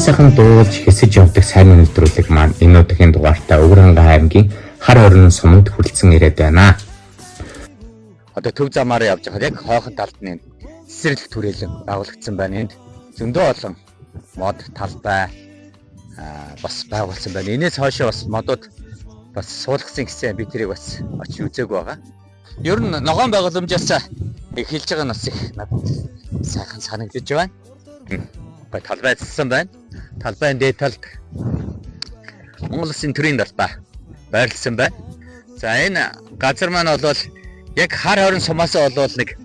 Сайхан дуулж хэсэж явдаг сайн өнөдрүүлэг маань энэ удаагийн дугаартаа Өвөрхангай аймгийн хар орон суманд хүрэлцэн ирээд байна. Одоо төв замаараа явж байгаа яг хойхон талд нь цэцэрлэг түрээлэн байгуулагдсан байна. Энд зөндөө олон мод талбай бас байгуулсан байна. Энээс хойшоо бас модууд бас суулгасан гэсэн би тэрийг бас очиж үзээг байгаа. Ер нь ногоон байгууламжаас эхэлж байгаа нь бас их надад сайхан санагдаж байна. Талбай цэцсэн байна. Талбайн дээд талд Монгол Улсын төрийн талбай байрлсан байна. За энэ газар маань бол яг хар хорин сумаас бол нэг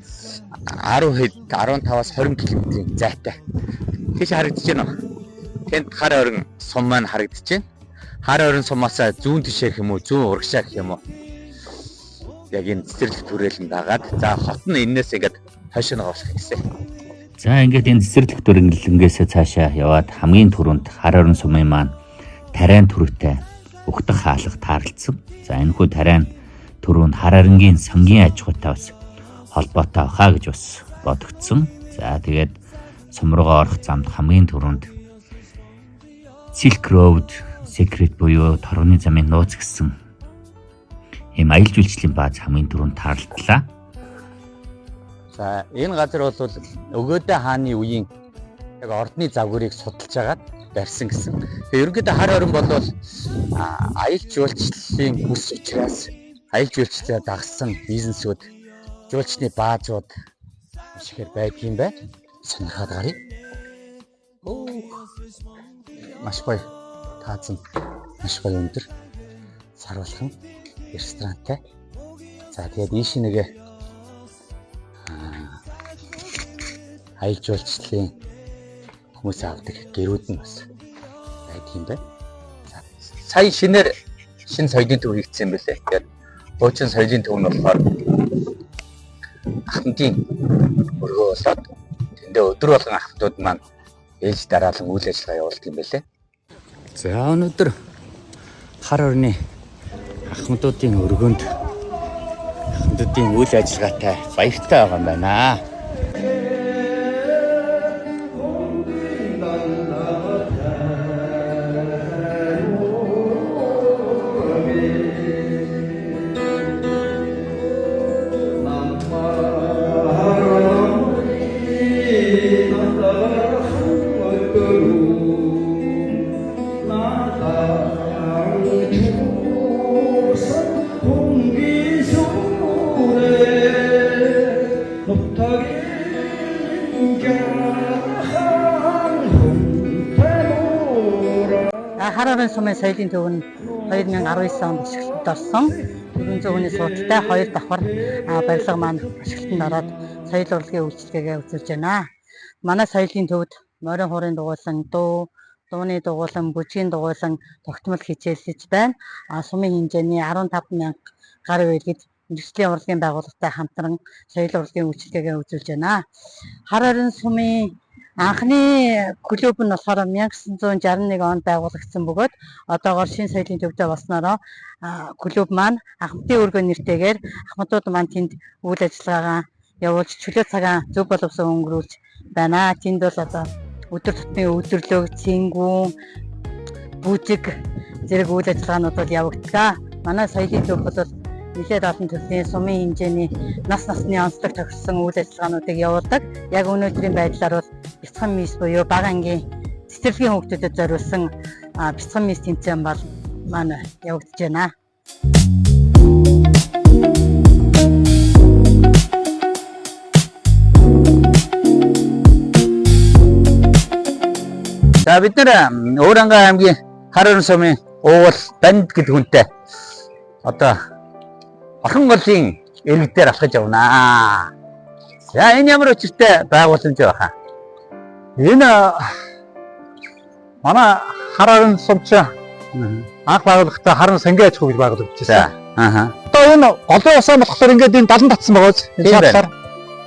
10 хэд 15-аас 20 км-ийн зайтай. Тийш харагдаж байна уу? Тэнд хар хорин сум маань харагдаж байна. Хар хорин сумаас зүүн тишээ гэх юм уу, зүүн урагшаа гэх юм уу. Яг энэ цэцэрлэг түрээлэн дагаад за хот нь энээс ингээд хойш нь оруулах гэсэн. За ингээд энэ цэцэрлэг түрээлэнгээс цаашаа яваад хамгийн түрүүнд хар хорин сумын маань тариан түрүүтэй угтах хаалга таарлцсан. За энэ хүү тариан түрүүнд хар хориногийн сангийн аж ахуйтай бас холбоотой хаа гэж бас бодогдсон. За тэгээд сум руугаа орох замд хамгийн түрүүнд Silk Road Secret буюу торгоны замын нууц гэсэн ийм аялал жуулчлалын бааз хамгийн түрүүнд таарлалаа. За энэ газар бол өгөөдөө хааны үеийн яг ордны завгүрийг судалж агаад барьсан гэсэн. Тэгээ ерөнхийдөө хар хорин бол аялал жуулчлалын бүс учраас аялал жуулчлалаа дагсан бизнесүүд, жуулчны баазууд шигээр байдаг юм байна. Сонирхоод гарыг. Маш гоё таазан, маш гоё өндөр саруулхан ресторантай. За тэгээд ийш нэг аялал жуулчлалын хүмүүс авдаг гэрүүд нь бас байдаг юм байна. Сая шинэ соёлын төв хийгдсэн юм байлээ. Тэгээд хуучин соёлын төв нь болохоор ахмадын өргөө болоод тэндээ өдөр болгон ахмадууд маань ээж дараалан үйл ажиллагаа явуулдаг юм байлээ. За өнөөдөр хар хорины ахмадуудын өргөөнд ахмадуудын үйл ажиллагаатай баяртай байгаа юм байна. Хар хорин сумын соёлын төв нь 2019 онд ашиглалтанд орсон. 400 хүний суудалтай 2 давхар барилга маань ашиглалтанд ороод соёл урлагийн үйлчилгээгээ үзүүлж байна. Манай соёлын төвд морин хуурын дугуйлан, дууны дугуйлан, бүжгийн дугуйлан тогтмол хичээлж байна. Сумын хэмжээний 15,000 гаруй иргэд индустриийн урлагийн байгууллагатай хамтран соёл урлагийн үйлчилгээгээ үзүүлж байна. Хар хорин сумын анхны клуб нь болохоор 1961 онд байгуулагдсан бөгөөд одоогоор шинэ соёлын төвтэй болсноороо клуб маань Ахмадын өргөө нэртэйгээр ахмадууд маань тэнд үйл ажиллагаагаа явуулж чөлөө цагаан зөв боловсон өнгөрүүлж байна. Тэнд бол одоо өдөр тутмын өдөрлөг, цэнгүүн, бүжиг зэрэг үйл ажиллагаанууд бол явагддаг. Манай соёлын төв бол нэлээд олон төрлийн сумын хэмжээний нас насны онцлог тохирсон үйл ажиллагаануудыг явуулдаг. Яг өнөөдрийн байдлаар бол бяцхан мис буюу бага ангийн цэцэрлэгийн хүүхдүүдэд зориулсан бяцхан мис тэмцээн бол манай явагдаж байна. За бид нэр Өвөрангай аймгийн Харарын сумын уул банд гэдэг хүнтэй одоо орхон голын иргэдээр алхаж явнаа. За энэ ямар өчиртэй байгууламж байна? Энэ манай Харарын сумч анх байгууллагатай Харан сангийн аж ахуй гэж байгуулагдчихсан. За. Аха. Одоо энэ голын усаа болохоор ингээд энэ далан татсан байгаа биз? Энэ шатлаар.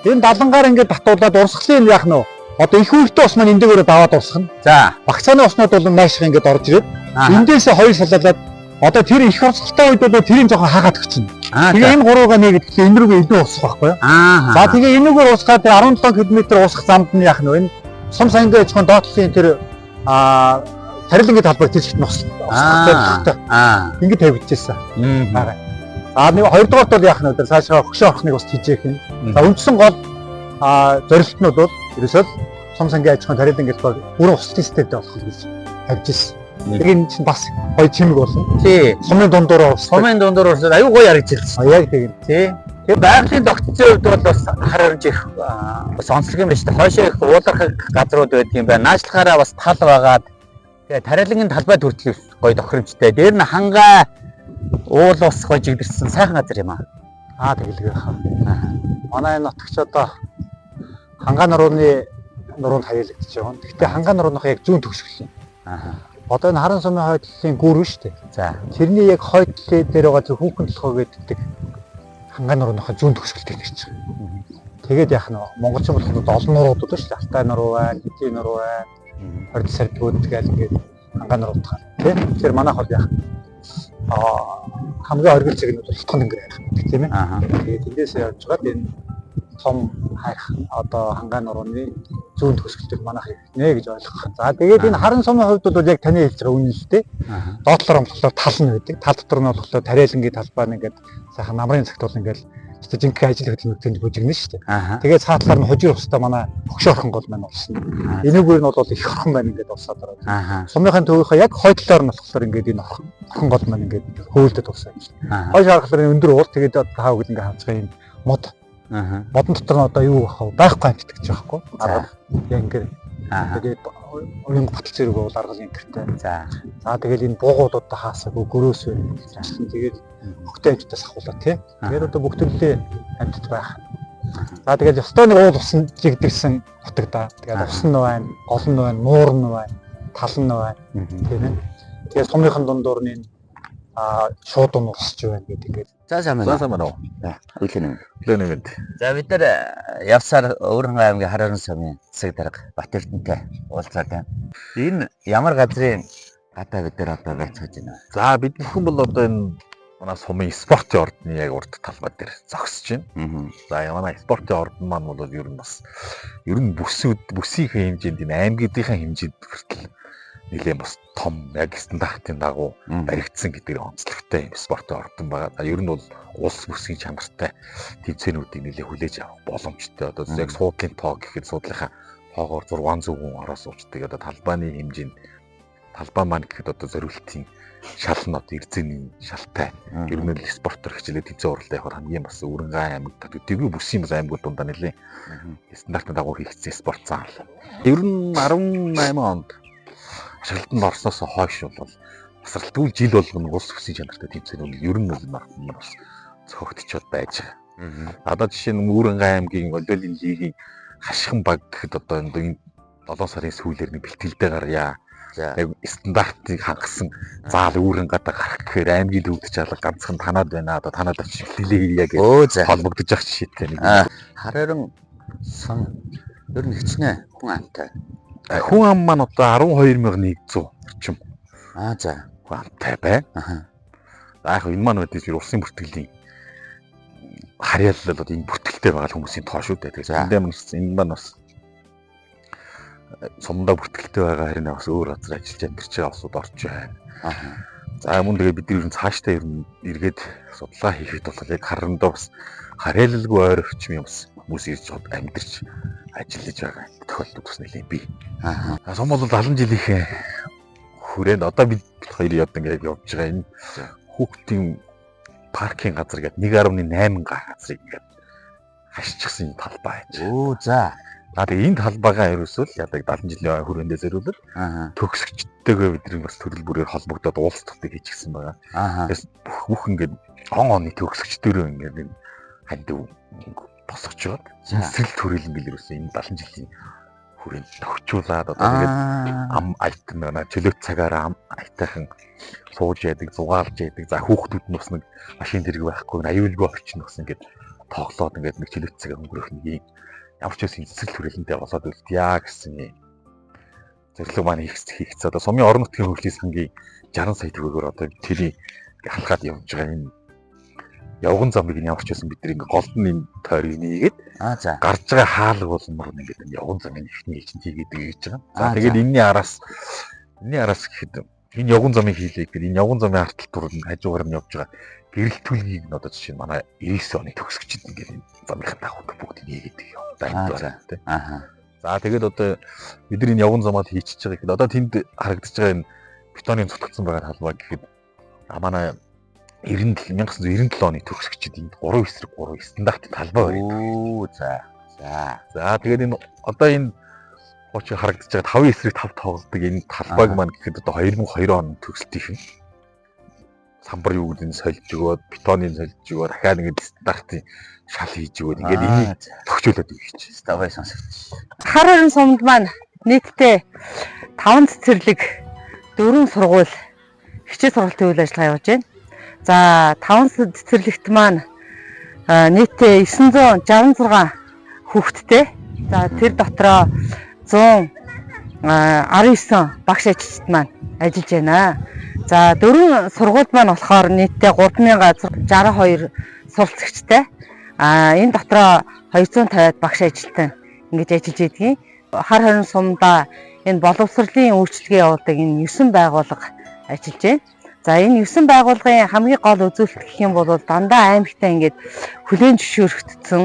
Энэ далангаар ингээд татуулаад урсгалын яах нь вэ? Одоо их үертэй ус маань энэ дээрээ даваад урсгана. За. Багцааны уснууд бол наашиг ингээд орж ирээд эндээсээ хоёр шалгалаад одоо тэр их урсгалтай үед бол тэрийг жоохон хаагаад өгсөн. Тэгээ энэ гуруугаа нэгэд энэ рүүгээ илүү усах байхгүй юу? За тэгээ энэгээр усгаад 17 км усах замд нь яах нь вэ? Сум сангийн аж ахуйн доотлолын тэр тарилангийн талбар тэр чигт нус. Ингээд тавигдчихсан. Нэг хоёрдугаарт бол яах нь вэ? Цаашаа хөшөө орохныг бас хийжээх юм. За үндсэн гол зорилтнууд бол ерөөсөө сум сангийн аж ахуйн тарилан гэдэг бол бүрэн ус системтэй болох гэж тавьж ирсэн. Тэгээ энэ чинь бас гоё чимэг болсон. Тий. Сумын дундуур ус. Сумын дундуур ус аюу гоё харагдчихсан. Яг тийм. Тий. Тэгээ байгалийн тогтцын хувьд бол бас Харанж их бас онцлог юм байна шүү дээ. Хойшоо их уулархаг газрууд байдаг юм байна. Наашлахаараа бас тал байгаад тэгээ тарилангийн талбай төртөл гоё тохиромжтой. Дээр нь хангай уул ус гоё жигдэрсэн сайхан газар юм аа. Тэгэлгүй хаа. Манай энэ нутагч одоо хангаан нуруунд хавьяалагдчих жоон. Гэхдээ хангаан нурууных яг зүүн төгсгөл юм. Одоо энэ Харан сумын хойдлын гүр шүү дээ. За. Тэрний яг хойдлын дээр байгаа зөв хүүхэн толгой гэдэг хангаан нурууных зүүн төгсгөлтэй гэж байна. Тэгээд яах нь монголчин болоход олон нуруудууд шүү дээ. Алтай нуруу байна, Хитийн нуруу байна, Хорд сардгууд тэгэл ингээд хангаан нурууд байгаа. Тэгэхээр манайх бол яах хамгийн оргил зэгнүүд болтхон өнгөр яах тийм ээ. Тэгээд эндээс явж байгаа энэ том хайх одоо хангаан нурууны зүүн төгсгөлтөд манайх нэ гэж ойлгох. За тэгээд энэ Харан сумын хувьд бол яг таны хэлж байгаа үнэн л дээ. Доотлоор болохоор тал нь байдаг. Тал дотор нь болохоор тарилангийн талбай нь ингээд сайхан намрын цагт бол ингээд өстө жинхэнэ ажил хөдөлмөрөнд бүжигнэ шүү дээ. Тэгээд цаатлаар нь хожир устаа манай хөгшөө орхон гол маань болсон. Энэгээр нь бол их орхон байна ингээд усаад ороод. Сумынхын төвийнхөө яг хойдлоор нь болохоор ингээд энэ орхон гол маань ингээд хөөлдөд усаа юм шүү дээ. Хойш харахаар өндөр уул тэгээд таав гэл ингээд хавцгаа юм мод. Модон дотор нь одоо юу байхгүй амт гэж байхгүй. Яг ингээд тэгээд уян батал зэрэг бол аргал ингэртэй. За тэгээд энэ буугуудаа хаасаагүй гөрөөс байна. Тэгээд хөгтэй амттаас ахуулаа тий. Тэгээд одоо бүх төрлийн амтд байх. За тэгээд ёстой нэг уул усан жигдэрсэн нутагдаа. Тэгээд усан нь байна, гол нь байна, нуур нь байна, тал нь байна. Тийм ээ. Тэгээд сумынхан дундуур нь шууд усч байна гэдэг ингээд. За сайн байна уу? За үлэн. За бид нар явсаар Өвөрангай аймгийн Харарын сумын засаг дарга Бат Эрдэнэтэй уулзаад байна. Энэ ямар газрын гадаа бид нар одоо байцгааж байна. За бид бүхэн бол одоо энэ манай сумын спортын ордны яг урд талбай дээр зогсож байна. За манай спортын ордон маань бол ер нь бүсийн хэмжээнд энэ аймгийнхаа хэмжээнд хүртэл нэлээд бас том яг стандартын дагуу баригдсан гэдэг онцлогтой юм спортын ордон байгаа. Ер нь бол улс бүсгийн чанартай тэмцээнүүдийг нэлээд хүлээж авах боломжтой. Одоо яг суудлын тоо гэхэд суудлынхаа тоогоор 600 хүн ороо суучдаг. Одоо талбайны хэмжээнд талбай маань гэхэд одоо зориултын шал нь одоо эрзэний шалтай. Ер нь л спортоор хичээлээ тэмцээн уралдаа явахаар хамгийн бас Өвөрангай аймагт төдийгүй бүсийн бас аймагуд дундаа нэлээд стандартын дагуу хийгдсэн спорт зал. Ер нь 18 онд ашиглалтанд орсноос хойш бол басралтгүй жил болгоно улс бүсийн чанартай тэмцээнүүд ер нь бас зохиогдчиход байж байгаа. Одоо жишээ нь Өвөрангай аймгийн волейболын лигийн хашигхан баг гэхэд одоо энэ 7 сарын сүүлээр нэг бэлтгэлдээ гаргая. Яг стандартыг хангасан заал Өвөрангайд гарах гэхээр аймгийн төвд чалга ганцхан танаад байна. Одоо танаад очиж бэлтгэлээ хийя гэж холбогдож байгаа жишээтэй нэг. Харарын сум ер нь хичнээн хүн амтай. Хүн ам маань одоо 12100 орчим. За хүн амтай байна. За яг энэ маань үгүй улсын бүртгэлийн харьяалал бол энэ бүртгэлтэй байгаа хүмүүсийн тоо шүү дээ. Тэгэхээр энэ маань бас сумдаа бүртгэлтэй байгаа харин бас өөр газар ажиллаж амьдарч байгаа улсууд орж байна. За мөн тэгээ бид ер нь цаашдаа ер нь эргээд судалгаа хийхэд бол яг харандаа бас харьяалалгүй ойр орчим юм бас хүмүүс ирж амьдарч ажиллаж байгаа тохиолдол бас нэлээд бий. Сум бол 70 жилийнхээ хүрээнд одоо бид хоёр ингээд явж байгаа энэ хүүхдийн паркинг газар гэдэг 1.8 газрыг ингээд хашчихсан талбай байж. За За тэгээ энэ талбайгаа ерөөсөө л ядаг 70 жилийн хүрээндээ зориулаад төгсөгчдтэйгээ бидний бас төрөл бүрээр холбогдоод уулзалтыг хийчихсэн байгаа. Тэгээс бүх ингээд оны төгсөгчдөрөө ингээд хандив босгож байгаа. Эсрэг төрөл ингээд ерөөсөө энэ 70 жилийн хүрээнд төгчүүлээд одоо тэгээд ам айтан байна. Чөлөөт цагаараа ам айтайхан сууж яадаг, зугаалж яадаг. За хүүхдүүд нь бас нэг машин тэрэг байхгүй, аюулгүй орчин бас ингээд тоглоод ингээд нэг чөлөөт цагаа өнгөрөх нэг ямар ч үсэн эсрэг төрөлнтэй болоод үлдъя гэсэн зөвлөгөө маань хийгдсэн. Одоо сумын орон нутгийн хөгжлийн сангийн 60 сая төгрөгөөр одоо тэрийг халахад явж байгаа энэ явган замыг ямар ч үсэн бид нэг голдон юм тойрыг нээгээд гарч байгаа хаалга болмор ингээд энэ явган замын ихний эйжент хийгээд гэж байгаа. За тэгээд энэний араас гэхэд энэ явган замыг хийлээ гэхэд энэ явган замын артал турал хажуугаар нь явж байгаа гэрэлтүүлгийг нь одоо жишээ нь манай 99 оны төгсөгчд ингээд энэ замынхаа дагуу бүгд нээгээд байна тийм. За тэгээд одоо бид нар энэ явган замаар хийчихэж байгаа гэхэд одоо тэнд харагдаж байгаа энэ бетонын цутгацсан байгаа талбай гэхэд манай 1997 оны төгсөгчд энд 3 эсрэг 3 стандарт талбай байна. За тэгээд энэ одоо энэ очи харагдаж байгаа 5 эсрэг 5 тоглодог энэ талбайг маань гэхэд одоо 2002 оны төгсөлтийн самбар юу гэдэг нь сольж өгөөд бетоныг сольж өгөөд дахиад ингээд стандартын шал хийж өгөөд ингээд энийг төгчүүлээд өгч. Ставай сонсогч. Хар хорин сумд маань нийтдээ 5 цэцэрлэг 4 сургууль хичээл сургалтын үйл ажиллагаа явуулж байна. За 5 цэцэрлэгт маань нийтдээ 966 хүүхэдтэй. За тэр дотроо 119 багш ажилчид маань ажиллаж байна. За 4 сургуульд маань болохоор нийтдээ 3062 суралцагчтай. Энэ дотроо 250 багш ажилтан ингэж ажиллаж байдгийг. Хар хорин сумдаа энэ боловсролын үйлчилгээ явуулдаг энэ 9 байгууллага ажиллаж байна. За энэ 9 байгууллагын хамгийн гол үзүүлэлт гэх юм бол дандаа аймагтаа ингэж хүлээн зөвшөөрөгдсөн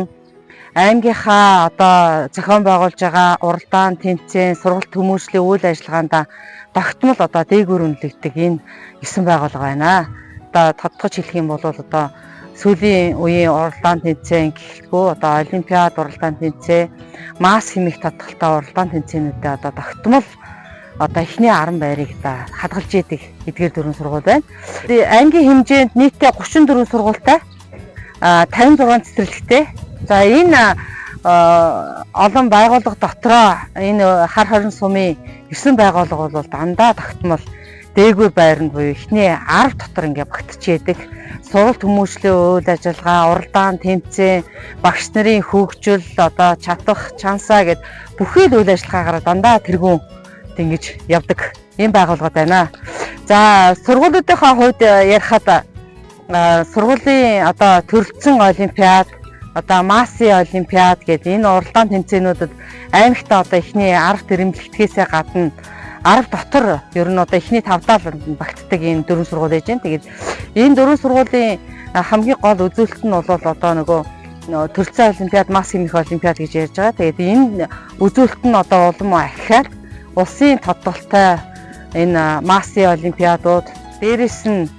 аймгийнхаа одоо зохион байгуулж байгаа уралдаан тэмцээн сургалт хүмүүжлийн үйл ажиллагаанд тогтмол одоо дээгүүр үнэлэгдэх энэ 9 байгууллага байна. Одоо тодтогч хэлэх юм бол одоо сүүлийн үеийн уралдаан тэмцээн гэхэлгүй одоо олимпиад уралдаан тэмцээн, масс хэмээх тодтолтой уралдаан тэмцээнүүдэд одоо тогтмол одоо эхний 10 байрыг да хадгалж идэг эдгээр 4 сургууль байна. Ангийн хэмжээнд нийтдээ 34 сургуультай 56 цэцэрлэгтэй. За энэ олон байгууллага дотроо энэ хар хорин сумын 9 байгууллага бол дандаа тогтмол дээгүүр байранд буюу эхний 10 дотор ингээ багтчихэдэг. Сургалт хүмүүжлийн үйл ажиллагаа, уралдаан тэмцээн, багш нарын хөгжил, одоо чадах, чансаа гэд бүхий л үйл ажиллагаагаар дандаа тэргүүн ингэж явдаг ийм байгууллагууд байна. За сургуулиудынхаа хувьд ярихад сургуулийн одоо төрөлцсөн олимпиад, одоо массын олимпиад гэдэг энэ уралдаан тэмцээнүүдэд аймагтаа одоо эхний 10 ирэмблэгдэхээсээ гадна 10 дотор ер нь одоо эхний 5-даа багтдаг энэ 4 сургууль байж байна. Тэгээд энэ 4 сургуулийн хамгийн гол үзүүлэлт нь бол одоо нөгөө төрөлцсөн олимпиад, масс хэмээх олимпиад гэж ярьж байгаа. Тэгээд энэ үзүүлэлт нь одоо улам ахиад улсын тодголтой энэ массын олимпиадууд, дээрээс нь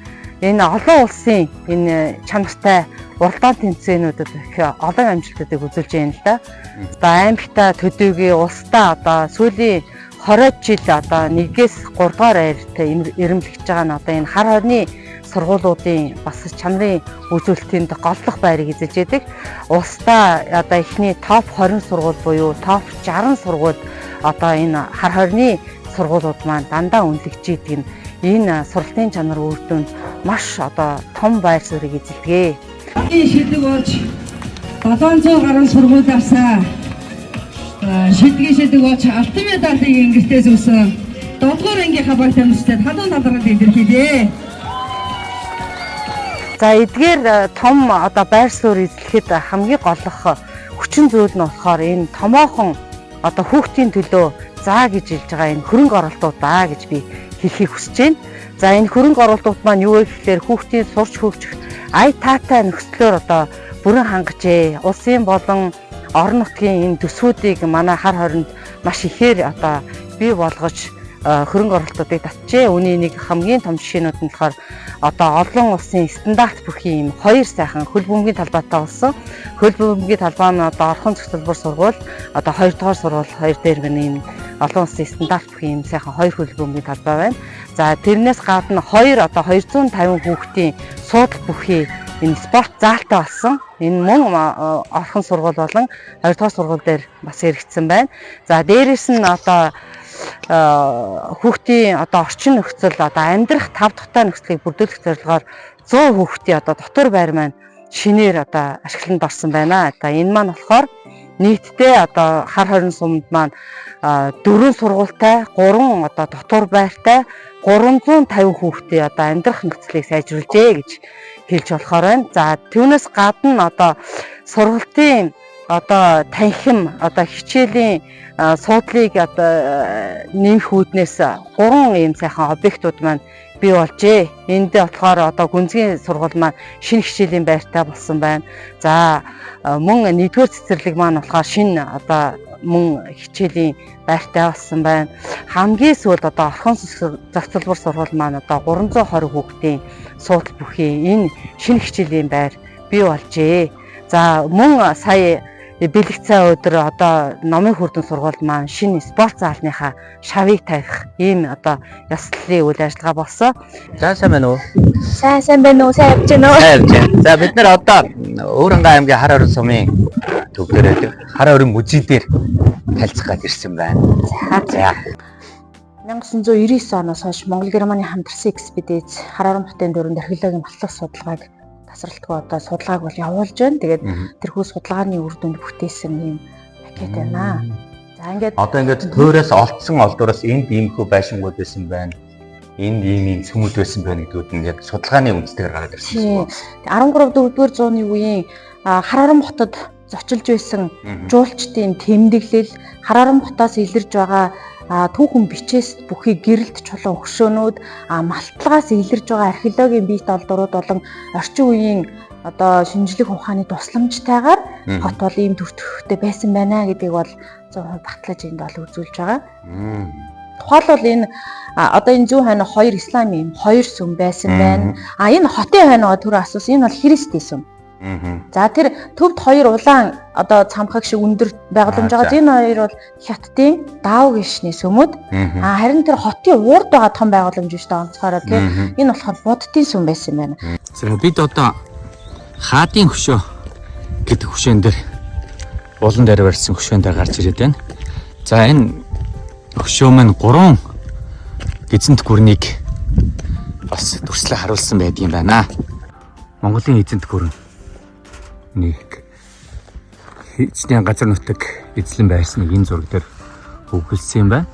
энэ олон улсын энэ чанартай уралдаан тэмцээнүүдэд их олон амжилтуудыг үзүүлж байна л да. Одоо аймагтаа төдийгүй улсдаа одоо сүүлийн 20 жил одоо 1-ээс 3 дугаар байртай ирэмблэгдэж байгаа нь одоо энэ хар хорины сургуулиудын бас чанарын үзүүлэлтийн голлох байрыг эзэлж байдаг. Улсдаа одоо эхний топ 20 сургууль буюу топ 60 сургууль одоо энэ хар хорины сургуулиуд маань дандаа үнэлэгдэж идэг нь энэ сургалтын чанар үр дүнд маш одоо том байр суурийг эзэлдэг. Энэ шилдэг болж 700 гаруй сургууль авсан. Шилдгийн шилдэг болж алтан медалийг ингэртээс өгсөн 7 дугаар ангийнхаа багт амьстай халуун талраад илэрхийлээ. За эдгээр том одоо байр суурь эзлэхэд хамгийн голлох хүчин зүйл нь болохоор энэ томоохон одоо хүүхдийн төлөө заа гэж хэлж байгаа энэ хөрөнгө оруулалтууд даа гэж би хэлхийг хүсэж байна. За энэ хөрөнгө оруулалтууд маань юу вэ гэхээр хүүхдийн сурч хөгжих ая таатай нөхцлөөр одоо бүрэн хангажээ. Улсын болон орон нутгийн энэ төсвүүдийг манай хар хоринд маш ихээр одоо бий болгож хөрөнгө оруулалтуудыг татжээ. Үүний нэг хамгийн том жишээнүүд нь болохоор одоо олон улсын стандарт бүхий юм 2 сайхан хөл бөмбөгийн талбайтай болсон. Хөл бөмбөгийн талбай нь одоо орхон цогцлбор сургууль, одоо 2 дугаар сургууль 2 дээр гэнэ юм олон улсын стандарт бүхий юм сайхан 2 хөл бөмбөгийн талбай байна. За тэрнээс гадна 2 одоо 250 хүүхдийн суудлах бүхий энэ спорт заалтай болсон. Энэ мөн орхон сургууль болон 2 дугаар сургууль дээр бас хэрэгжсэн байна. За дээрээс нь одоо хүүхдийн одоо орчин нөхцөл одоо амьдрах 5 дахь нөхцөлийг бүрдүүлэх зорилгоор 100 хүүхдийн одоо дотор байр маань шинээр одоо ашиглалтанд орсон байна. Одоо энэ маань болохоор нийтдээ одоо хар хорин сумд маань 4 сургуультай, 3 одоо дотор байртай 350 хүүхдийн одоо амьдрах нөхцөлийг сайжруулжээ гэж хэлж болохоор байна. За түүнээс гадна одоо сургалтын одоо танхим одоо хичээлийн суудлыг одоо нэмэх үүднээс 3 ийм сайхан объектууд маань бий болжээ. Энд болохоор одоо гүнзгий сургууль маань шинэ хичээлийн байртай болсон байна. За мөн 1-р цэцэрлэг маань болохоор шинэ одоо мөн хичээлийн байртай болсон байна. Хамгийн сүүлд одоо орхон цогцлбор сургууль маань одоо 320 хүүхдийн суудлах бүхий энэ шинэ хичээлийн байр бий болжээ. За мөн сая бэлэгцээ өдөр одоо номын хүрдэн сургуульд маань шинэ спорт заалныхаа шавыг тавих ийм одоо ёслолын үйл ажиллагаа болсон. За сайн байна уу? Сайн байна уу? Сайн явж байна уу? Сайн явж байна. За бид нар одоо Өөрөнгөө аймгийн Хар хорин сумын төв дээр Хар хорин музей дээр танилцах гэж ирсэн байна. За 1999 оноос хойш Монгол Германы хамтарсан экспедиц Хар хорин хотын дөрөнд археологийн маллах судалгааг тасралтгүй одоо судалгааг бол явуулж байна. Тэгээд тэрхүү судалгааны үр дүнд бүтээсэн юм пакет байна. За ингээд одоо ингээд төөрөөс олдсон олдураас энд иймхүү байшингууд байсан байна. Энд ийм цөмүүд байсан байна гэдгүүд нь яг судалгааны үндсээр гараад ирсэн. 13-р зууны үеийн Хар хорин хотод зочилж байсан жуулчдын тэмдэглэл, Хар хорин хотоос илэрж байгаа түүхэн бичээс бүхий гэрэлт чулуун хөшөөнүүд, малтлагаас илэрж байгаа археологийн биет олдурууд болон орчин үеийн одоо шинжлэх ухааны тусламжтайгаар хот бол ийм төр төрхтэй байсан байна гэдгийг бол 100% батлаж энд бол үзүүлж байгаа. Тухайлбал энэ одоо энэ зүүн хойно 2 исламын 2 сүм байсан байна. Энэ хотын хойноо түрүү асуусан энэ бол христийн сүм. За тэр төвд 2 улаан одоо цамхаг шиг өндөр байгууламж байгаа. Энэ хоёр бол хятадын Дао гишний сүмүүд. Харин тэр хотын урд байгаа том байгууламж биш даа онцгороо тийм. Энэ болохоор буддын сүм байсан байна. За бид одоо хаадын хөшөө гэдэг хөшөөн дээр улан дээр барьсан хөшөөн дээр гарч ирээд байна. За энэ хөшөө маань 3 эзэнт гүрнийг бас дүрслээ харуулсан байдгийн байна. Монголын эзэнт гүрэн нэг хэзээ газар нутаг эзлэн байсныг энэ зураг дээр өгүүлсэн юм байна.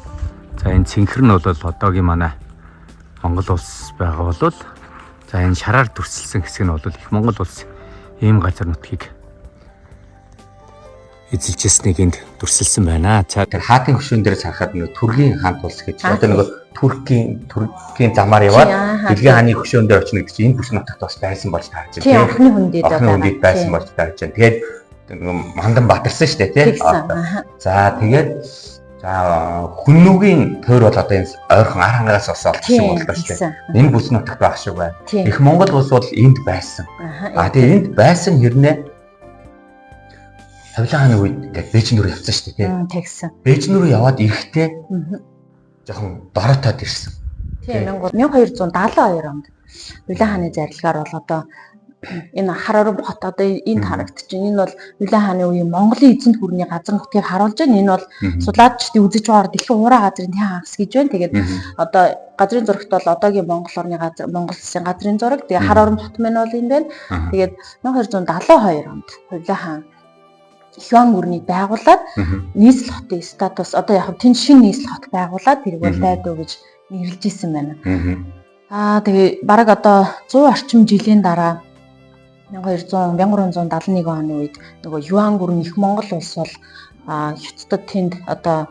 За энэ цэнхэр нь бол одоогийн манай Монгол улс байгаа болвол за энэ шараар дүрсэлсэн хэсэг нь бол их Монгол улс ийм газар нутгийг эзэлж ясныг энд дүрсэлсэн байна. За тэр хаатын хөшөөн дээр харахад нэг Түргийн хаант улс гэж одоо нэг Туркийн замаар яваад Дэлхийн хааны хөшөөн дээр очно гэж энэ бүс нутагт бас байсан болж таарч байна. Тийм охины хүндэд байсан болж таарч байна. Тэгээд мандан батарсан шүү дээ тий. За тэгээд хүннүүгийн тойр бол одоо энэ ойрхон Архангаас бас олдсон боллоо шүү дээ. Энэ бүс нутагт байх шиг байна. Их Монгол улс бол энд байсан. Тэгээд энд байсан хэрнээ Хавлын хааны үед ингээд Бээжин рүү явсан шүү дээ тий. Тэгсэн. Бээжин рүү яваад ирэхдээ жоохон дороотоод ирсэн. Тийм 1272 онд Хавлын хааны зарилгаар бол одоо энэ Хар хорин хот одоо энд харагдаж байна. Энэ бол Хавлын хааны үеийн Монголын эзэнт гүрний газар нутгийг харуулж байна. Энэ бол судлаачдын үзэж байгаа дэлхийн ураа газрын тэн хагас гэж байна. Тэгээд одоо газрын зурагт бол одоогийн Монгол орны газар, Монгол улсын газрын зураг. Тэгээд Хар хорин хот маань бол энэ байна. Тэгээд 1272 онд Хавлын хаан Хён гүрнийг байгуулад нийслэл хотын статус одоо яг тэнд шинэ нийслэл хот байгуулад тэрийг бол дайдуу гэж нэрлэж исэн байна. Тэгээ бараг одоо 100 орчим жилийн дараа 1371 оны үед нөгөө Юан гүрэн их Монгол улс бол Хятадд тэнд одоо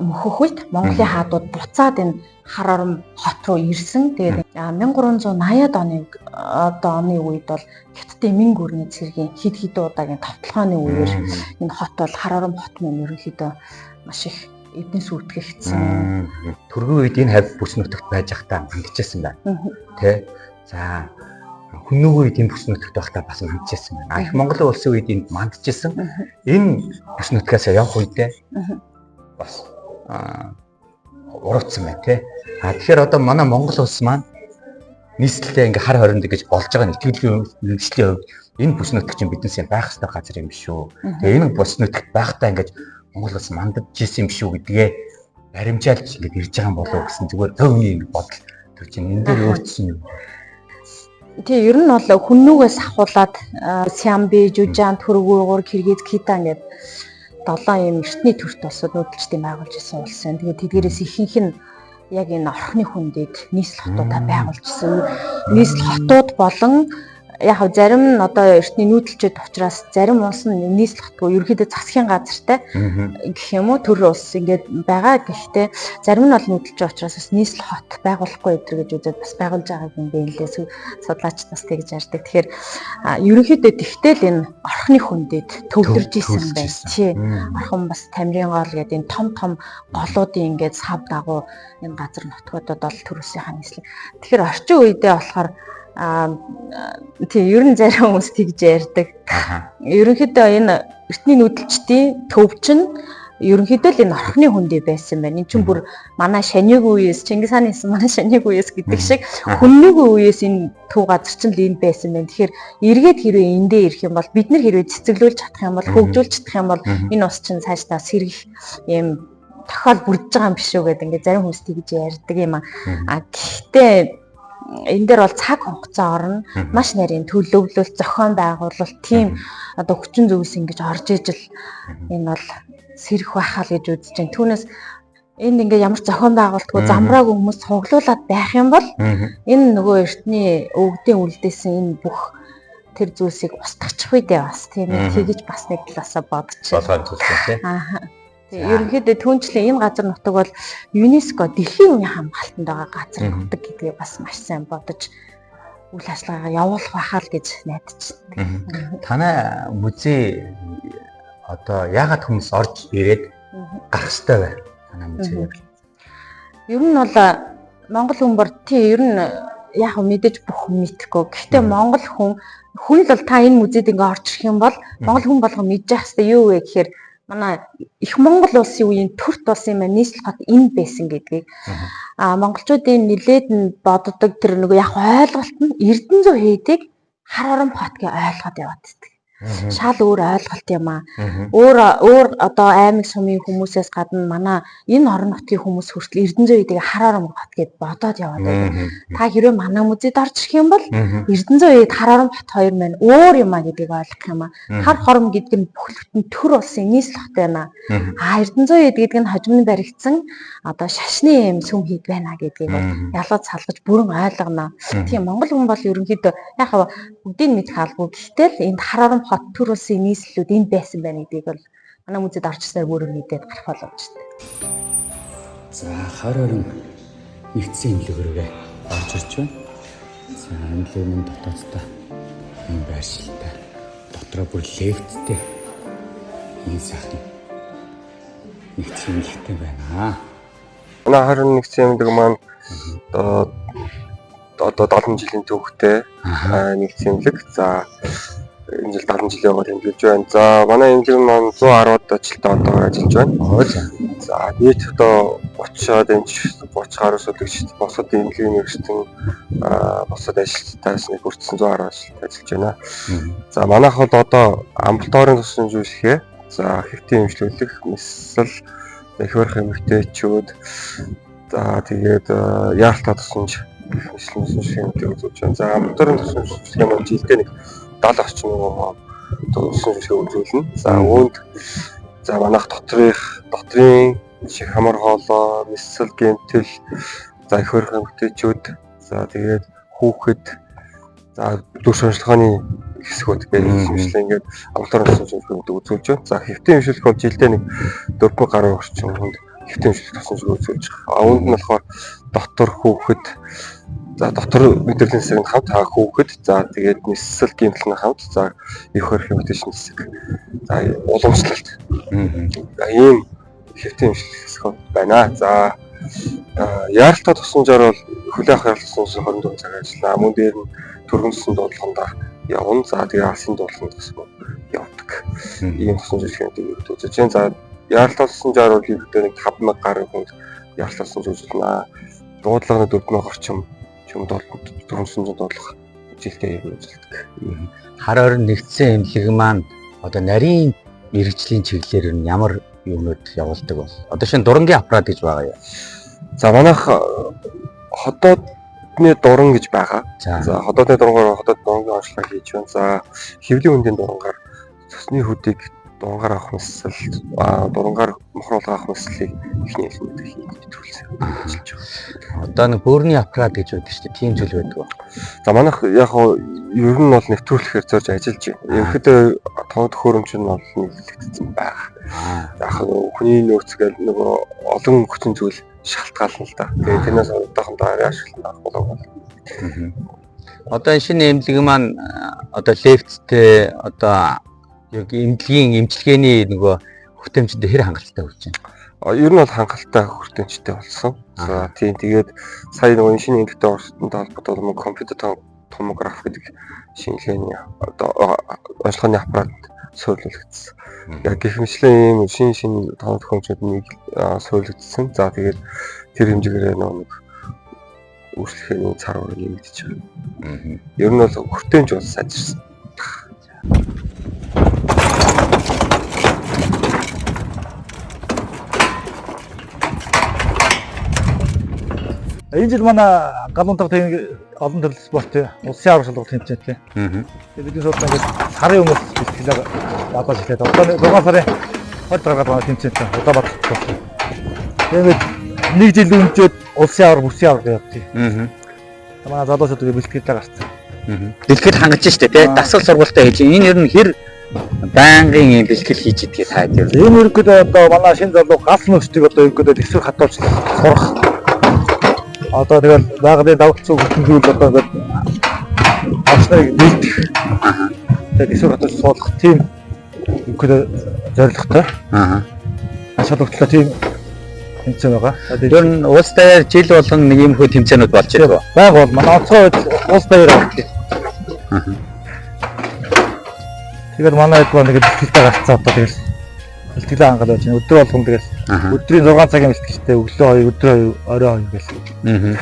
мөхөх үед Монголын хаадууд буцаад энэ Хар хорин хот руу ирсэн. Тэгээд 1380-ад оны үед бол Хятадын Мин гүрний цэргийн хэд удаагийн товтлооны үеэр энэ хот бол Хар хорин хот маань ерөнхийдөө маш их эдэн сүйтгэгдсэн. Төргийн үед энэ хавь бүс нутагт байж байхдаа хандчихсан байна. Тэ. За хүннүүгийн үед энэ бүс нутагт байхдаа бас хандчихсан байна. Их Монголын улсын үед энд мандчихсан. Энэ бүс нутгаас явах үедээ бас урагдсан байна тий. Тэгэхээр одоо манай Монгол улс маань нийслэлээ ингээ хар хоринд гэж болж байгаа нэтгэлийн нэгжлийн хувьд энэ бүс нутаг чинь биднээс байх ёстой газар юм шүү. Тэгээ энэ бүс нутагт байхдаа ингээ Монгол улс мандаж ирсэн юм шүү гэдгээ баримжаалж ингээ ирж байгаа юм болов уу гэсэн зүгээр төвний нэг бодол төр чинь энэ дээр өөрчлсөн юм. Тий, ер нь бол хүннүүгээс ахуулаад Сямби, Жужаан, Түргүүр, Киргиз, Китан гэдэг 7 юм эртний төрт улсууд нүүдэлчдийн байгуулж ирсэн улс байна. Тэгээд тэдгээрээс ихэнх нь яг энэ орхны хүндэд нийслэл хотуудаа байгуулж ирсэн. Нийслэл хотууд болон яг зарим нь одоо эртний нүүдэлчд учраас зарим улс нь нийслэл хотгүй ерөөхдөө засгийн газартай гэх юм уу төр улс ингээд байгаа. Гэхдээ зарим нь бол нүүдэлч учраас бас нийслэл хот байгуулахгүй өдр гэж үзээд бас байгуулж байгааг юм бэ нэлээ судлаач бас тэгж ярьдаг. Тэгэхээр ерөөхдөө тэгтэл энэ орхны хүндэд төвлөрж исэн байх. Тий. Орхон бас Тамирын гол гэдэг энэ том голуудын ингээд сав дагуу энэ газар нутгуудад бол төр улсынхаа нийслэл. Тэгэхээр орчин үедээ болохоор тий ер нь зарим хүмүүс тэгж ярьдаг. Ерөнхийдөө энэ эртний нүүдэлчдийн төвч нь ерөнхийдөө л энэ орхны хүндээ байсан байна. Энд чинь бүр манай шанийг үеэс Чингис хааны манай шанийг үеэс гэдэг шиг хүннүүгийн үеэс энэ төв газар чинь л энд байсан байна. Тэгэхээр эргээд хэрвээ эндээ ирэх юм бол бид нар хэрвээ цэцэглүүлж чадах юм бол хөгжүүлж чадах юм бол энэ ус чинь цаашдаа сэргэх юм тохиол бүрдэж байгаа юм биш үү гэдэг ингээд зарим хүмүүс тэгж ярьдаг юм аа. Гэхдээ энэ дээр бол цаг хугацаа орно. Маш нарийн төлөвлөлт, зохион байгуулалт, тийм одоо хүчин зүйлс ингэж орж ижил энэ бол сэрэх байхаа л гэж үзэж байна. Түүнээс энд ингээ ямар зохион байгуулалтгүй замбрааг хүмүүс цуглуулад байх юм бол энэ нөгөө эртний өвгдийн үлдээсэн энэ бүх тэр зүйлсийг устгачих үедээ бас тийм тэгэж бас нэг талаасаа бодчих. Болгоон зүйлс тийм. Ерөнхийдөө түүнчлэн энэ газар нутаг бол ЮНЕСКО дэлхийн үнийн хамгаалтанд байгаа газар нутаг гэдгийг бас маш сайн бодож үйл ажиллагаагаа явуулах байхаа л гэж найдаж байна. Танай музей одоо яагаад хүмүүс орж ирээд гарах ёстой вэ? Танай музей. Ер нь бол Монгол хүн бол тий ер нь яг мэдээж бүх хүн мэдхгүй. Гэхдээ Монгол хүн л бол та энэ музейд ингээ орж ирэх юм бол Монгол хүн болго мэдчих хэвээр юу вэ гэхээр манай их Монгол улсын үеийн төрт улсын маань нийслэл хот энэ байсан гэдгийг монголчуудын нэлээд нь боддог тэр нөгөө яг ойлголт нь Эрдэнэзүү хийдэг хар орон хот гэж ойлгоод явааддаг. Шал өөр ойлголт юм аа. Өөр одоо аймаг сумын хүмүүсээс гадна манай энэ орон нутгийн хүмүүс хүртэл Эрдэнэзүү хийдэг хар орон хот гэж бодоод яваад байдаг. Та хэрвээ манай музейд орж ирэх юм бол Эрдэнэзүү хийдэг хар орон хот хоёр маань өөр юм аа гэдгийг ойлгох юм аа. Хар хором гэдэг нь бүх бүтэн төр улсын нийслэл хот байна. Эрдэнэзүү хийдэг гэдэг нь хожимны баригдсан одоо шашны юм сүм хийд байна гэдгийг ялгаж салгаж бүрэн ойлгоно. Тийм Монгол хүн бол ерөнхийдөө яг бүгдийг мэдэх албагүй. Гэхдээ л энэ хар орон хот төр улсын нийслэлүүд энд байсан байна гэдгийг бол манай музейд орчихсаар өөрөө мэдээд гарах боломж байна. За хар орон нэгдсэн имлэгрээ орж ирж байна. За имлэгний дотооддоо энэ байршилтай дотроо бүр лефттэй энэ сайхан нэгдсэн имлэгтэй байна. Манай хар орон нэгдсэн имлэг маань одоо 70 жилийн түүхтэй нэгдсэн имлэг. За энэ жил 70 жилийн өмнө тэмдэглэж байна. За манай имлэг маань 110-аад ажилтаа одоо ажиллаж байна. За нийт одоо 30-аад эмч 30 гаруй сүлэгч босод имлэгийн нэгжтэн босод ажилтнаас нэг хүртсэн 110 ажилтнаа ажиллаж байна. За манайх бол одоо амбулаторийн тусламж үүсгэе. За хэвтийн эмчлүүлэх, мэссэл, эхвэрх эмэгтэйчүүд за тэгээд яалтаа тусламж үзүүлж байна. За амбулаторийн тусламж юм жилдээ нэг 70 орчим тусламж үзүүлнэ. За үүнд за манайх дотрийн шиг хамар хоолой, мэссэл, гэмтэл, за эхвэрх эмэгтэйчүүд, за тэгээд хүүхэд, за дүр шинжилгээний хэсгүүд гэж ингээд амбулаторийн тусламж үзүүлж байна. За хэвтийн эмчлэх бол жилдээ нэг 4 гаруй орчим хүнд хэвтийн эмчлэх тусламж үзүүлж байгаа. Үүнд нь болохоор дотор хүүхэд, за дотор мэдрэлийн хэсэг нь хамт хүүхэд, за тэгээд мэссэл гэмтэл нь хамт, за эхвэрх эмэгтэйчний хэсэг. За уламжлалт. Ийм хэвтэн имжлэх байна. За яаралтай тусламжаар бол хүлээн авах яаралтай тусламж 24 цаг ажиллана. Мөн дээр нь төргөн тусан дуудлагандаа явна. За тэгээ алсын дуудлаганд бас явдаг. Ийм тусламж үйлчлэгээнүүд үзэж байна. За яаралтай тусламжаар бол хийхдээ нэг 5,000 гаруй хүнд яаралтай тусламж үзүүлнэ. Дуудлагын 4,000 орчим төргөн тусламжийн дуудлага жилдээ үзүүлдэг. Хар орон нэгдсэн эмнэлэг маань одоо нарийн мэрэгжлийн чиглэлээр нь ямар юмнууд явуулдаг бол одоо шинэ дурангийн аппарат гэж байгаа юу? За манайх хотоодны дуран гэж байгаа. За хотоодны дурангаар хотоод дурангийн онцлог хийж байна. За хэвлийн үндийн дурангаар цусны хөдийг дурангаар авах мэсэл, дурангаар мохруулах мэслийг ихний хэлбэрээр хийж нэвтрүүлсэн. Ажиллаж байна. Одоо нэг бөөрийн аппарат гэж байдаг шүү дээ. Тийм зүйл байдаг уу? За манайх яг ер нь бол нэвтрүүлэхээр зорж ажиллаж байна. Ерөнхийдөө тоног төхөөрөмж нь бол нэвтрэгдсэн байгаа. Яг хүний нөөцгээл нөгөө олон хүчин зүйл шалтгаална л да. Тэгээд тэрнээс одоохондоо ашиглах болов. Одоо энэ шинэ эмнэлэг маань одоо лефттэй одоо яг эмнэлгийн эмчилгээний нөгөө хүртээмжтэй хэр хангалттай болж байна? Ер нь бол хангалттай хүртээмжтэй болсон. За тийм тэгээд сая нөгөө шинэ эмнэлэгтэй орсонтой холбоотой компьютер томограф гэдэг шинжилгээний одоо онцлогын аппарат суурилагдсан. Яг гэх мэтчлэн ийм шинэ тоног төхөөрөмжүүд суурилагдсан. За тэгээд тэр хэмжээгээр нэг үйлчлэгээний цар ураг нэмэгдэж байгаа. Ер нь бол хүртээмж бол сайжирсан. Энэ жил манай галуун тав олон төрлийн спортын улсын аврал шалгуулт тэмцээтэй. Бидний сууд ингээд сарын өмнөөс бэлтгэлээ бадаж эхлээд одоо 6 сарын 20 дараагаар манай тэмцээтэй Улаанбаатар болсон. Тэгээд нэг жил өнжөөд улсын аврал бүсийн аврал явуулдаг. Манай залуучууд бэлтгэлээ гарцсан. Бэлтгэл хангаж штэ тий. Дасгал сургуультай хийж. Энэ ер нь хэр байнгын юм бэлтгэл хийж идэх таад юу? Энэ үргэд одоо манай шинэ залуу галс нөөцийг одоо үргэд төсвөр хатуулж сурах. Одоо тэгэл байгалийн давтцуу хөтөлбөр одоо ингээд авсныг нийлдэх. Тэгээд төсвөр хатуулж суулгах тийм үргэд зорилготой. Ашиглалттай тийм тэмцээн байгаа. Ер нь улс даяар жил болгон нэг юм хөө тэмцээнүүд болж байгаа. Баг бол манай онцгой улс даяар авдаг. Тэгээд манай хэд нэг бэлтгэлтэй гарцсан одоо тэгэл бэлтгэлээ хангаад байж байна. Өдөр болгон тэгэл өдрийн 6 цагийн бэлтгэлтэй өглөө 2 өдрөө орой 2 гэл.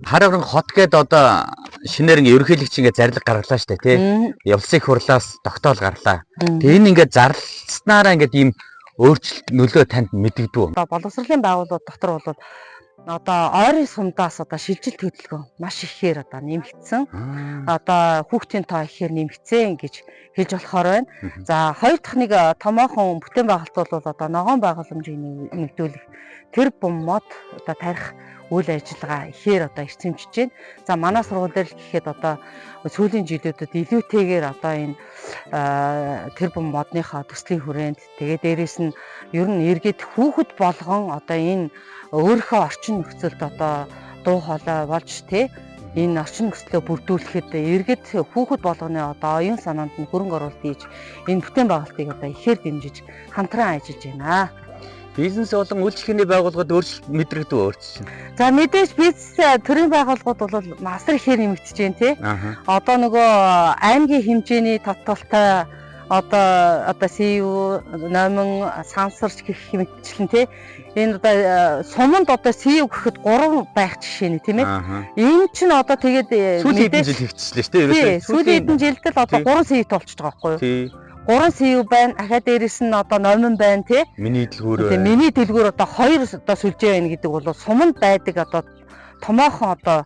Хар орон хот гээд одоо шинээр ерөнхийлөгч ингээд зарлиг гаргалаа штэ тий. Явлсын их хурлаас тогтоол гарлаа. Тэгээ энэ ингээд зарлснараа ингээд ийм өөрчлөлт нөлөө танд мэдэгдв үү? Одоо боловсролын байгууллагууд дотор бол одоо ойрын сумдаас одоо шилжилт хөдөлгөөн маш ихээр одоо нэмэгдсэн. Одоо хүүхдийн тоо ихээр нэмэгдсэн гэж хэлж болохоор байна. За хоёр дахь нэг томоохон бүтээн байгуулалт бол одоо ногоон байгууламжийг нэмэгдүүлэх тэр боммод одоо тарих үйл ажиллагаа ихээр одоо эрчимжиж байна. За манай сургууль дээр л гэхэд одоо сүүлийн жилүүдэд илүүтэйгээр одоо энэ тэр бом модныхаа төслийн хүрээнд тэгээ дээрэс нь ер нь иргэд хүүхэд болгон одоо энэ өөрийнхөө орчин нөхцөлд одоо дуу хоолой болж тий энэ орчин нөхцөлөө бүрдүүлэхэд иргэд хүүхэд болгоны одоо оюун санаанд нь хөрөнгө оруулалт хийж энэ бүтээн байгуулалтыг одоо ихээр дэмжиж хамтран ажиллаж байна. Бизнес болон үйлчлэгээний байгууллагууд өөрчлөлт мэдрэгдв өөрчлөж байна. За мэдээж бизнес төрийн байгууллагууд бол масар ихээр нэмэгдэж байна тий. Одоо нөгөө аймгийн хэмжээний татвартай одоо СУ номин сансарч гэх хэмжлэн тий. Энэ одоо суманд одоо СУ гэхэд 3 байх жишээ нэ тийм ээ. Энэ чинь одоо тэгээд сүүлийн хэдэн жил хэвчлээ шүү дээ. Сүүлийн хэдэн жилд л одоо 3 СУ толчж байгаа байхгүй юу? Тий. 3 СУ байна. Ахаа дээрэс нь одоо номин байна тий. Миний дэлгүүр. Тэгээ миний дэлгүүр одоо 2 одоо сүлжээ байна гэдэг бол суманд байдаг одоо томоохон одоо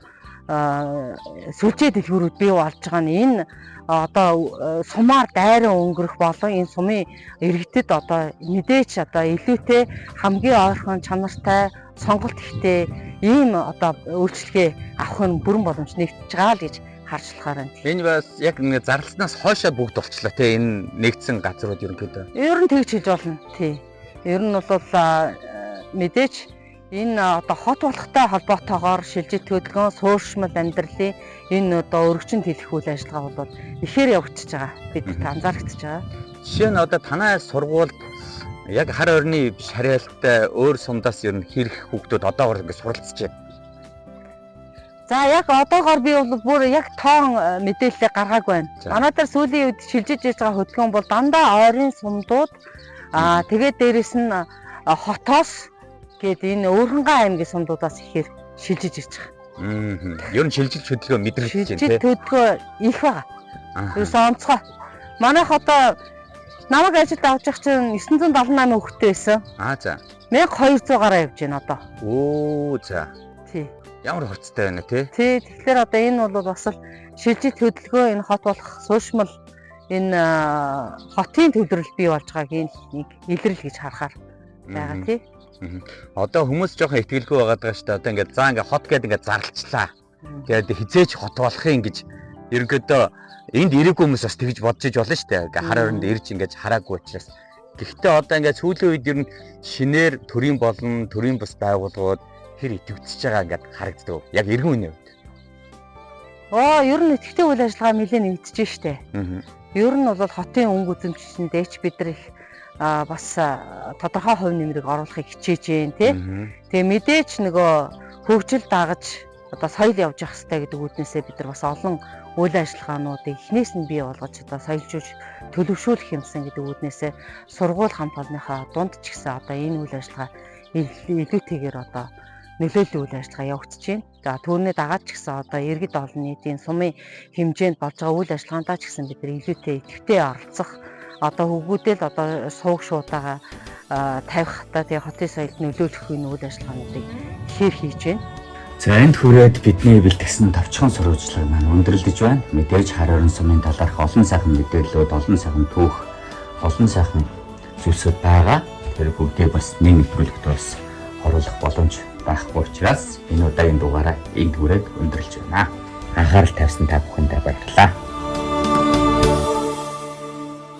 сүлжээ дэлгүүрүүд бий болж байгаа нь энэ одоо сумаар дайран өнгөрөх болон энэ сумын иргэдэд одоо мэдээч одоо илүүтэй хамгийн ойрхон чанартай сонголт ихтэй ийм одоо үйлчлэгээ авах нь бүрэн боломж нэгдэж байгаа л гэж харж болохоор байна. Энэ бас яг нэг зарласнаас хойшоо бүгд болчлаа те энэ нэгдсэн газрууд ерөнхийдөө. Ер нь тэгж хэлж болно тий. Ер нь бол мэдээч энэ одоо хот болохтой холбоотойгоор шилжилт хөдөлгөөн суурьшмал амьдралын энэ одоо өргөжинд хэлэх үйл ажиллагаа бол ихээр явагдаж байгаа. Бидэрт анзаарэгдэж байгаа. Жишээ нь одоо танай сургуульд Яг хар орны биш харьяалалтай өөр сумдаас ер нь хэрэг хүүхдүүд одоогор ингэ суралцж байна. За яг одоогоор би бол бүр яг тоон мэдээлэл гаргаагүй байна. Манай дээр сүүлийн үед шилжиж яж байгаа хөтөлбөр бол дандаа ойрын сумдууд тэгээд дээрэс нь хотоос гээд энэ Өөрхөнгөн аймгийн сумдуудаас ихээр шилжиж ирж байгаа. Ер нь шилжилт хөдөлгөөн мэдрэгдэж байна тий. Шилжилт хөдөлгөөн их байгаа. Ерөөсөө онцгой. Манайх одоо намайг ажилд авч явах чинь 978 хүүхэдтэй байсан. За. 1200 гараа явж байна одоо. За. Тий. Ямар хорцтой байна тий? Тий, тэгэхээр одоо энэ бол бас л шилжилт хөдөлгөөн энэ хот болох суушмал энэ хотын төвлөрөл бий болж байгааг нэг илрэл гэж харахаар байгаа тий. Одоо хүмүүс жоохон итгэлгүй байгаад байгаа шүү дээ. Одоо ингээд заа ингээд хот гээд ингээд зарлцлаа. Тэгээд хизээч хот болохын гэж ерөнхийдөө энд ирээгүй хүмүүс бас тэгж бодож иж болно шүү дээ. Ингээд хар оронд ирж ингээд хараагүй учраас. Гэхдээ одоо ингээд сүүлийн үед ер нь шинээр төрийн болон төрийн бус байгууллагууд хэр идэвхжиж байгаа ингээд харагддаг. Яг иргэн үний үед. Ер нь идэвхтэй үйл ажиллагаа нэлээд нэгдэж штэ. Ер нь бол хотын өнгө үзэмжлэлтэйч бид нар их бас тодорхой хувь нэмрийг оруулахыг хичээж байна тий. Тэгээ мэдээч нөгөө хөгжил дагаж одоо соёл явж явах хэрэгтэй гэдэг үүднээсээ бид нар бас олон үйл ажиллагаануудыг эхнээс нь бий болгож одоо соёлжуулж төлөвшүүлэх юмсан гэдэг үүднээсээ сургууль хамт олонныхаа дунд ч гэсэн одоо энэ үйл ажиллагаа илүүтэйгээр одоо нөлөөллийн үйл ажиллагаа явагдаж байна. За түүний дагаад ч гэсэн одоо иргэд олон нийтийн сумын хэмжээнд болж байгаа үйл ажиллагаандаа ч гэсэн бид нар илүүтэй идэвхтэй оролцох одоо хөвгүүдэл одоо сууг шуудаага тавих та тэгээ хотын соёлд нөлөөлөх үйл ажиллагаануудыг ихээр хийж байна. За энд хүрээд бидний бэлтгэсэн товчхон сурвалжлага маань өндөрлөж байна. Мэдээж хар орон сумын талаарх олон сайхан мэдээллүүд, олон сайхан түүх, олон сайхан зүйлсүүд байгаа. Тэр бүгдээ бас нэг нэвтрүүлэгт бас оруулах боломж байхгүй учраас энэ удаагийн дугаараа энд хүрээд өндөрлөж байна. Анхаарал тавьсан та бүхэндээ баярлалаа.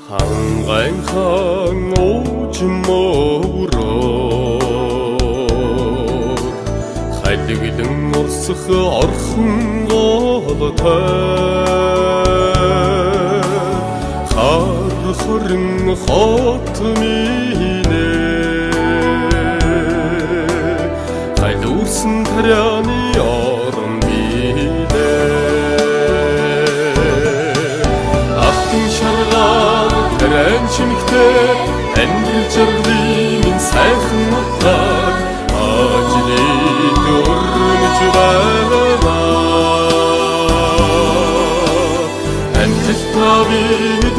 Хангайхан уужмөрөө хайдагдан урсах орхон голтой хархорн хот минэ хайдурсан таряны орон билээ ахтын шаргал тэрэн чимэгтэй амьдрал жаргалын минь сайхан утгаар ажлыг дөрмөж байгаа амжилт тавид